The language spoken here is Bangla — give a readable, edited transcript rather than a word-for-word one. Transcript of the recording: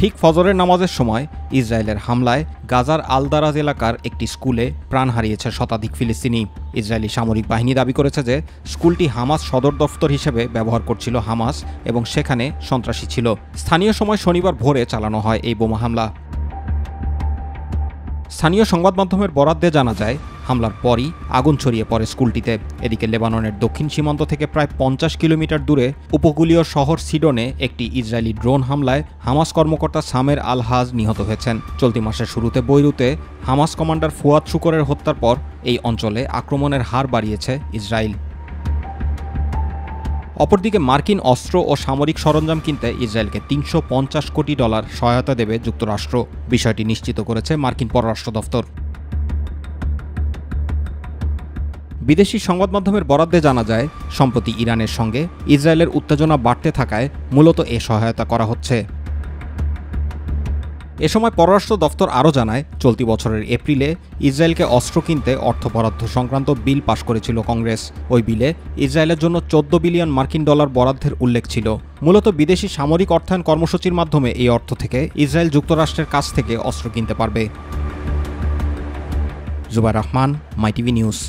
ঠিক ফজরের নামাজের সময় ইসরায়েলের হামলায় গাজার আল দারাজ এলাকার একটি স্কুলে প্রাণ হারিয়েছে শতাধিক ফিলিস্তিনি। ইসরায়েলি সামরিক বাহিনী দাবি করেছে যে স্কুলটি হামাস সদর দফতর হিসেবে ব্যবহার করছিল হামাস এবং সেখানে সন্ত্রাসী ছিল। স্থানীয় সময় শনিবার ভোরে চালানো হয় এই বোমা হামলা। স্থানীয় সংবাদ মাধ্যমের বরাত দিয়ে জানা যায়, হামলার পরই আগুন ছড়িয়ে পড়ে স্কুলটিতে। এদিকে লেবাননের দক্ষিণ সীমান্ত থেকে প্রায় 50 কিলোমিটার দূরে উপকূলীয় শহর সিডনে একটি ইসরায়েলি ড্রোন হামলায় হামাস কর্মকর্তা সামের আল হাজ নিহত হয়েছেন। চলতি মাসের শুরুতে বৈরুতে হামাস কমান্ডার ফুয়াদ শুকরের হত্যার পর এই অঞ্চলে আক্রমণের হার বাড়িয়েছে ইসরায়েল। অপরদিকে মার্কিন অস্ত্র ও সামরিক সরঞ্জাম কিনতে ইসরায়েলকে $350 কোটি সহায়তা দেবে যুক্তরাষ্ট্র। বিষয়টি নিশ্চিত করেছে মার্কিন পররাষ্ট্র দফতর। বিদেশি সংবাদ মাধ্যমের বরাত দিয়ে জানা যায়, সম্প্রতি ইরানের সঙ্গে ইসরায়েলের উত্তেজনা বাড়তে থাকায় মূলত এ সহায়তা করা হচ্ছে। এ সময় পররাষ্ট্র দফতর আরও জানায়, চলতি বছরের এপ্রিলে ইসরায়েলকে অস্ত্র কিনতে অর্থ বরাদ্দ সংক্রান্ত বিল পাশ করেছিল কংগ্রেস। ওই বিলে ইসরায়েলের জন্য $14 বিলিয়ন বরাদ্দের উল্লেখ ছিল। মূলত বিদেশি সামরিক অর্থায়ন কর্মসূচির মাধ্যমে এই অর্থ থেকে ইসরায়েল যুক্তরাষ্ট্রের কাছ থেকে অস্ত্র কিনতে পারবে। জুবাইর রহমান, মাই টিভি নিউজ।